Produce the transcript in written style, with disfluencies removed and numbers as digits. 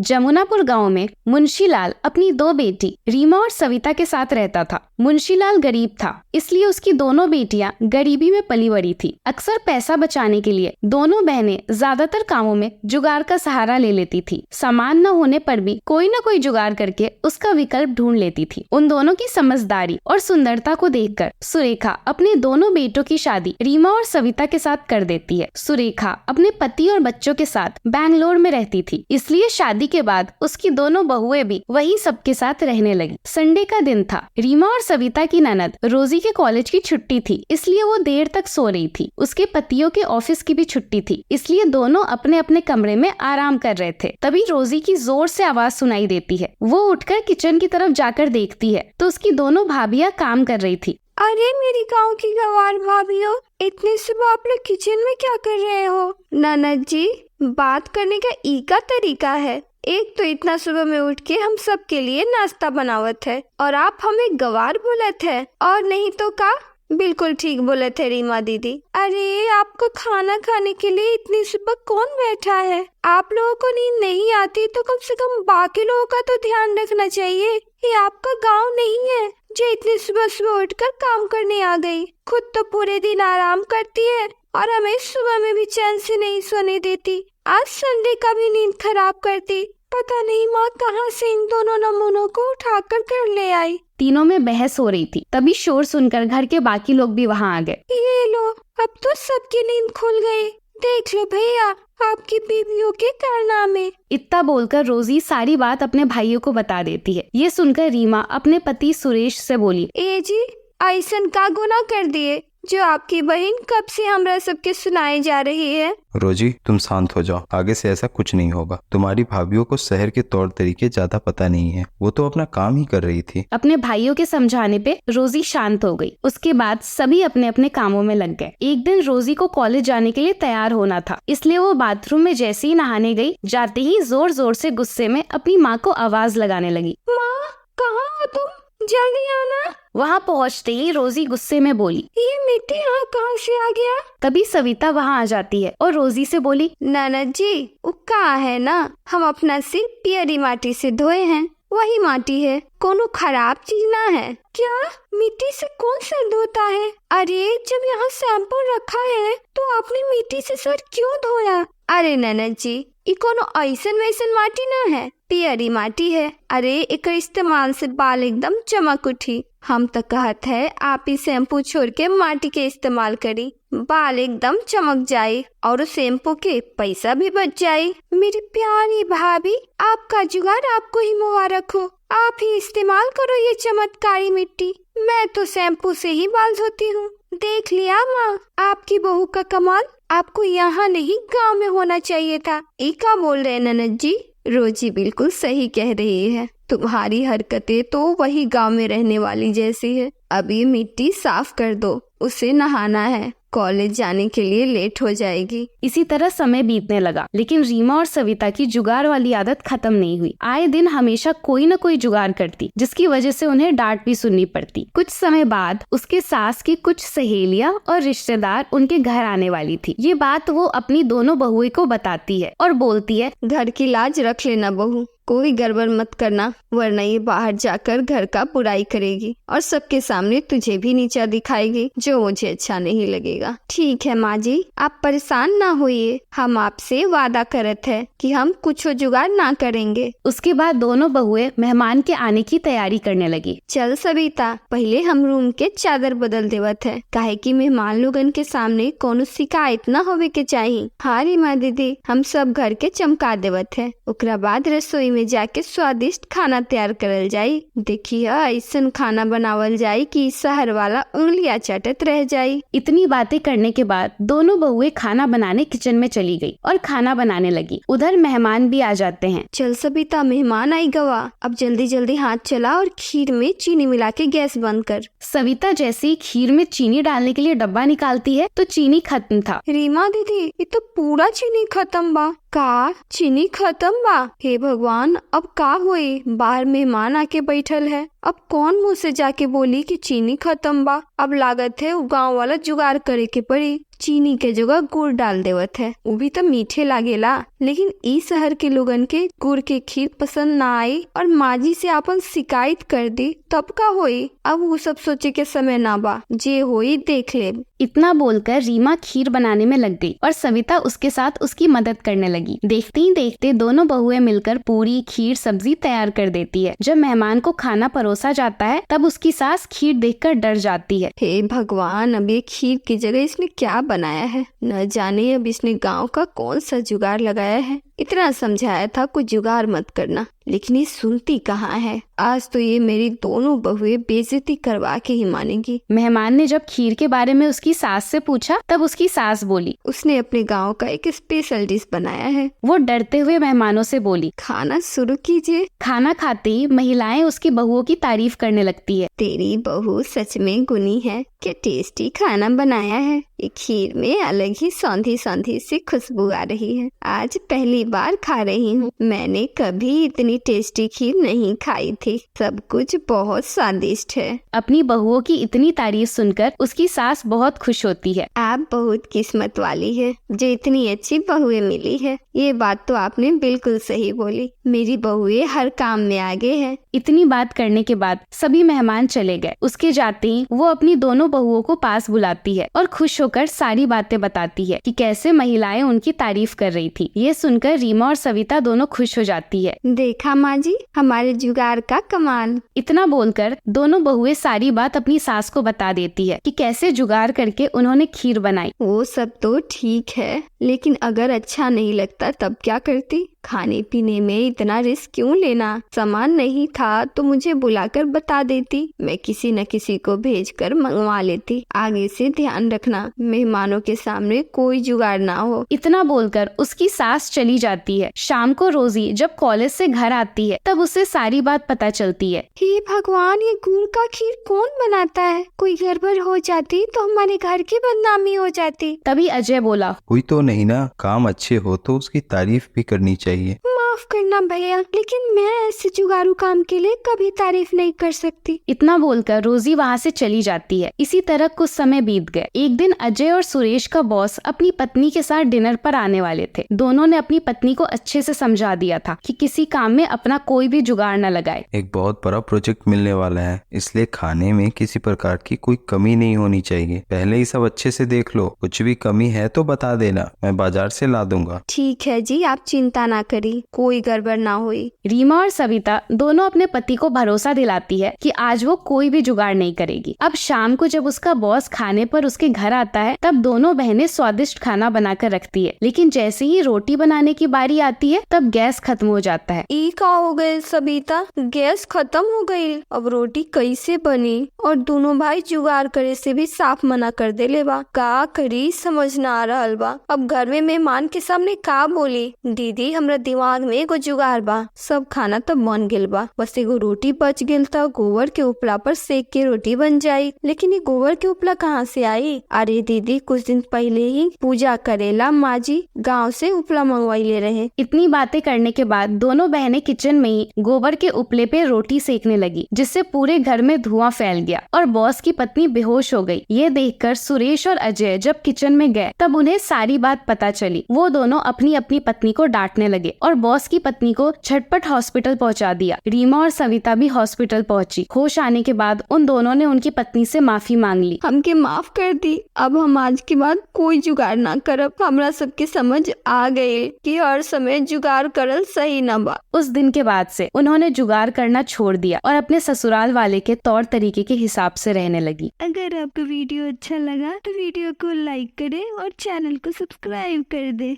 जमुनापुर गांव में मुंशीलाल अपनी दो बेटी रीमा और सविता के साथ रहता था। मुंशीलाल गरीब था, इसलिए उसकी दोनों बेटियां गरीबी में पली बड़ी थी। अक्सर पैसा बचाने के लिए दोनों बहनें ज्यादातर कामों में जुगाड़ का सहारा ले लेती थी। सामान न होने पर भी कोई न कोई जुगाड़ करके उसका विकल्प ढूंढ लेती थी। उन दोनों की समझदारी और सुंदरता को देखकर सुरेखा अपने दोनों बेटों की शादी रीमा और सविता के साथ कर देती है। सुरेखा अपने पति और बच्चों के साथ बैंगलोर में रहती थी, इसलिए शादी के बाद उसकी दोनों बहुएं भी वही सबके साथ रहने लगी। संडे का दिन था। रीमा और सविता की ननद रोजी के कॉलेज की छुट्टी थी, इसलिए वो देर तक सो रही थी। उसके पतियों के ऑफिस की भी छुट्टी थी, इसलिए दोनों अपने अपने कमरे में आराम कर रहे थे। तभी रोजी की जोर से आवाज सुनाई देती है। वो उठकर किचन की तरफ जाकर देखती है तो उसकी दोनों भाभियां काम कर रही थी। अरे मेरी गांव की गंवार भाभियों, इतनी सुबह आप लोग किचन में क्या कर रहे हो? ननद जी, बात करने का ई का तरीका है। एक तो इतना सुबह में उठ के हम सब के लिए नाश्ता बनावत है और आप हमें गवार बोलत है, और नहीं तो का? बिल्कुल ठीक बोले थे रीमा दीदी। अरे आपको खाना खाने के लिए इतनी सुबह कौन बैठा है? आप लोगों को नींद नहीं आती तो कम से कम बाकी लोगों का तो ध्यान रखना चाहिए। ये आपका गांव नहीं है जो इतनी सुबह सुबह उठकर काम करने आ गई। खुद तो पूरे दिन आराम करती है और हमें सुबह में भी चैन से नहीं सोने देती। आज संडे का भी नींद खराब करती। पता नहीं माँ कहाँ से इन दोनों नमूनों को उठाकर कर ले आई। तीनों में बहस हो रही थी। तभी शोर सुनकर घर के बाकी लोग भी वहाँ आ गए। ये लो, अब तो सबकी नींद खुल गई। देख लो भैया, आपकी बीवियों के कारनामे। इतना बोलकर रोजी सारी बात अपने भाइयों को बता देती है। ये सुनकर रीमा अपने पति सुरेश से बोली, ए जी, ऐसन का गुनाह कर दिए जो आपकी बहन कब से हमरा सबके सुनाई जा रही है। रोजी, तुम शांत हो जाओ। आगे से ऐसा कुछ नहीं होगा। तुम्हारी भाभियों को शहर के तौर तरीके ज्यादा पता नहीं है। वो तो अपना काम ही कर रही थी। अपने भाइयों के समझाने पे रोजी शांत हो गई। उसके बाद सभी अपने अपने कामों में लग गए। एक दिन रोजी को कॉलेज जाने के लिए तैयार होना था, इसलिए वो बाथरूम में जैसे ही नहाने गई, जाते ही जोर जोर से गुस्से में अपनी माँ को आवाज लगाने लगी। माँ, कहाँ हो तुम? जल्दी आना। वहाँ पहुँचते ही रोजी गुस्से में बोली, ये मिट्टी यहाँ कहाँ से आ गया? तभी सविता वहाँ आ जाती है और रोजी से बोली, ननद जी, वो कहाँ है ना, हम अपना सिर पियरी माटी से धोए हैं, वही माटी है, कोनो खराब चीज ना है। क्या मिट्टी से कौन सर धोता है? अरे जब यहाँ शैम्पू रखा है तो आपने मिट्टी से सर क्यों धोया? अरे ननद जी, ये कोनो ऐसन वैसन माटी ना है, पियरी माटी है। अरे एक इस्तेमाल से बाल एकदम चमक उठी। हम तो कहत है आप ही शैम्पू छोड़ के माटी के इस्तेमाल करी, बाल एकदम चमक जाए और शैम्पू के पैसा भी बच जाए। मेरी प्यारी भाभी, आपका जुगाड़ आपको ही मुबारक हो। आप ही इस्तेमाल करो ये चमत्कारी मिट्टी। मैं तो शैम्पू से ही बाल धोती हूँ। देख लिया माँ, आपकी बहू का कमाल। आपको यहाँ नहीं गांव में होना चाहिए था। क्या बोल रहे ननद जी? रोजी बिल्कुल सही कह रही है। तुम्हारी हरकतें तो वही गांव में रहने वाली जैसी है। अब ये मिट्टी साफ कर दो, उसे नहाना है, कॉलेज जाने के लिए लेट हो जाएगी। इसी तरह समय बीतने लगा, लेकिन रीमा और सविता की जुगाड़ वाली आदत खत्म नहीं हुई। आए दिन हमेशा कोई न कोई जुगाड़ करती, जिसकी वजह से उन्हें डांट भी सुननी पड़ती। कुछ समय बाद उसके सास की कुछ सहेलियां और रिश्तेदार उनके घर आने वाली थी। ये बात वो अपनी दोनों बहुएं को बताती है और बोलती है, घर की लाज रख लेना बहू, कोई गड़बड़ मत करना, वरना ये बाहर जाकर घर का बुराई करेगी और सबके सामने तुझे भी नीचा दिखाएगी, जो मुझे अच्छा नहीं लगेगा। ठीक है माँ जी, आप परेशान ना होइए, हम आपसे वादा करत है कि हम कुछ जुगाड़ ना करेंगे। उसके बाद दोनों बहुएं मेहमान के आने की तैयारी करने लगी। चल सविता, पहले हम रूम के चादर बदल देवत है, काहे कि मेहमान लोगन के सामने कोनो शिकायत न होवे के चाहिए। हाँ रीमा दीदी, हम सब घर के चमका देवत है। ओकरा बाद रसोई में जाके स्वादिष्ट खाना तैयार करल जाई। देखिए ऐसन खाना बनावल जाई कि शहर वाला उंगलियां चाटत रह जाई। इतनी बातें करने के बाद दोनों बहुएं खाना बनाने किचन में चली गई और खाना बनाने लगी। उधर मेहमान भी आ जाते हैं। चल सबिता, मेहमान आई गवा, अब जल्दी जल्दी हाथ चला और खीर में चीनी मिला के गैस बंद कर। सविता जैसे ही खीर में चीनी डालने के लिए डब्बा निकालती है तो चीनी खत्म था। रीमा दीदी, ये तो पूरा चीनी खत्म बा। का चीनी खत्म बा? हे भगवान, अब का हुई? बाहर मेहमान आके बैठल है, अब कौन मुंह से जाके बोली कि चीनी खत्म बा? अब लागत है गांव वाला जुगाड़ करे के पड़ी। चीनी के जगह गुड़ डाल देवत है, वो भी तो मीठे लागेला। लेकिन ई शहर के लोगन के गुड़ के खीर पसंद ना आई और माजी से आपन शिकायत कर दी, तब का होई? अब वो सब सोचे के समय ना बा, जे होई देख ले। इतना बोलकर रीमा खीर बनाने में लग गई और सविता उसके साथ उसकी मदद करने लगी। देखते ही देखते दोनों बहुएं मिलकर पूरी खीर सब्जी तैयार कर देती है। जब मेहमान को खाना परोसा जाता है तब उसकी सास खीर देखकर डर जाती है। हे भगवान, अब ये खीर की जगह इसने क्या बनाया है? न जाने अब इसने गांव का कौन सा जुगाड़ लगाया है। इतना समझाया था कुछ जुगाड़ मत करना, लेकिन ये सुनती कहाँ है। आज तो ये मेरी दोनों बहुएं बेइज्जती करवा के ही मानेंगी। मेहमान ने जब खीर के बारे में उसकी सास से पूछा तब उसकी सास बोली, उसने अपने गांव का एक स्पेशल डिश बनाया है। वो डरते हुए मेहमानों से बोली, खाना शुरू कीजिए। खाना खाते ही महिलाएं उसकी बहुओं की तारीफ करने लगती है। तेरी बहू सच में गुनी है, क्या टेस्टी खाना बनाया है। ये खीर में अलग ही सौंधी सौंधी सी खुशबू आ रही है। आज पहली बार खा रही हूँ। मैंने कभी इतनी टेस्टी खीर नहीं खाई थी। सब कुछ बहुत स्वादिष्ट है। अपनी बहुओं की इतनी तारीफ सुनकर उसकी सास बहुत खुश होती है। आप बहुत किस्मत वाली है जो इतनी अच्छी बहुएं मिली है। ये बात तो आपने बिल्कुल सही बोली। मेरी बहुएं हर काम में आगे है। इतनी बात करने के बाद सभी मेहमान चले गए। उसके जाते ही वो अपनी दोनों बहुओं को पास बुलाती है और खुश होकर सारी बातें बताती है कि कैसे महिलाएं उनकी तारीफ कर रही थी। ये सुनकर रीमा और सविता दोनों खुश हो जाती है। देखा माँ जी, हमारे जुगाड़ का कमाल। इतना बोलकर दोनों बहुएं सारी बात अपनी सास को बता देती है कि कैसे जुगाड़ करके उन्होंने खीर बनाई। वो सब तो ठीक है, लेकिन अगर अच्छा नहीं लगता तब क्या करती? खाने पीने में इतना रिस्क क्यों लेना? सामान नहीं था तो मुझे बुलाकर बता देती। मैं किसी न किसी को भेजकर मंगवा लेती। आगे से ध्यान रखना, मेहमानों के सामने कोई जुगाड़ ना हो। इतना बोलकर उसकी सास चली जाती है। शाम को रोजी जब कॉलेज से घर आती है तब उसे सारी बात पता चलती है। हे भगवान, ये गुड़ का खीर कौन बनाता है? कोई गड़बड़ हो जाती तो हमारे घर की बदनामी हो जाती। तभी अजय बोला, हुई तो नहीं ना, काम अच्छे हो तो उसकी तारीफ भी करनी चाहिए। माफ करना भैया, लेकिन मैं ऐसे जुगाड़ू काम के लिए कभी तारीफ नहीं कर सकती। इतना बोलकर रोजी वहाँ से चली जाती है। इसी तरह कुछ समय बीत गए। एक दिन अजय और सुरेश का बॉस अपनी पत्नी के साथ डिनर पर आने वाले थे। दोनों ने अपनी पत्नी को अच्छे से समझा दिया था कि किसी काम में अपना कोई भी जुगाड़ न लगाए। एक बहुत बड़ा प्रोजेक्ट मिलने वाला है, इसलिए खाने में किसी प्रकार की कोई कमी नहीं होनी चाहिए। पहले ही सब अच्छे से देख लो, कुछ भी कमी है तो बता देना, मैं बाजार से ला दूंगा। ठीक है जी, आप चिंता ना करी, कोई गड़बड़ ना हुई। रीमा और सविता दोनों अपने पति को भरोसा दिलाती है कि आज वो कोई भी जुगाड़ नहीं करेगी। अब शाम को जब उसका बॉस खाने पर उसके घर आता है तब दोनों बहनें स्वादिष्ट खाना बनाकर रखती है, लेकिन जैसे ही रोटी बनाने की बारी आती है तब गैस खत्म हो जाता है। ई का हो गए सविता, गैस खत्म हो गई। अब रोटी कैसे बनी? और दोनों भाई जुगाड़ करे से भी साफ मना कर देले बा। का करी समझ ना आ रहल बा। अब घर में मेहमान के सामने का बोली? दीदी, हमरा दिमाग में एगो जुगाड़ बा। सब खाना तो बन गेल बा, बस एगो रोटी बच गेल तो गोबर के उपला पर सेक के रोटी बन जाई। लेकिन ये गोबर के उपला कहाँ से आई? अरे दीदी, कुछ दिन पहले ही पूजा करेला माँ जी गाँव से उपला मंगवाई रहे। इतनी बातें करने के बाद दोनों बहनें किचन में ही गोबर के उपले पे रोटी सेकने लगी, जिससे पूरे घर में धुआं फैल गया और बॉस की पत्नी बेहोश हो गई। ये देखकर सुरेश और अजय जब किचन में गए तब उन्हें सारी बात पता चली। वो दोनों अपनी अपनी पत्नी को डांटने लगे और बॉस की पत्नी को झटपट हॉस्पिटल पहुंचा दिया। रीमा और सविता भी हॉस्पिटल पहुंची। होश आने के बाद उन दोनों ने उनकी पत्नी से माफी मांग ली। हमके माफ कर दी, अब हम आज के बाद कोई जुगाड़ ना करब। हमरा सबके समझ आ गए कि हर समय जुगाड़ करल सही न बा। उस दिन के बाद से उन्होंने जुगाड़ करना छोड़ दिया और अपने ससुराल वाले के तौर तरीके के हिसाब से रहने लगी। अगर आपको वीडियो अच्छा लगा तो वीडियो को लाइक करें और चैनल को सब्सक्राइब कर दे।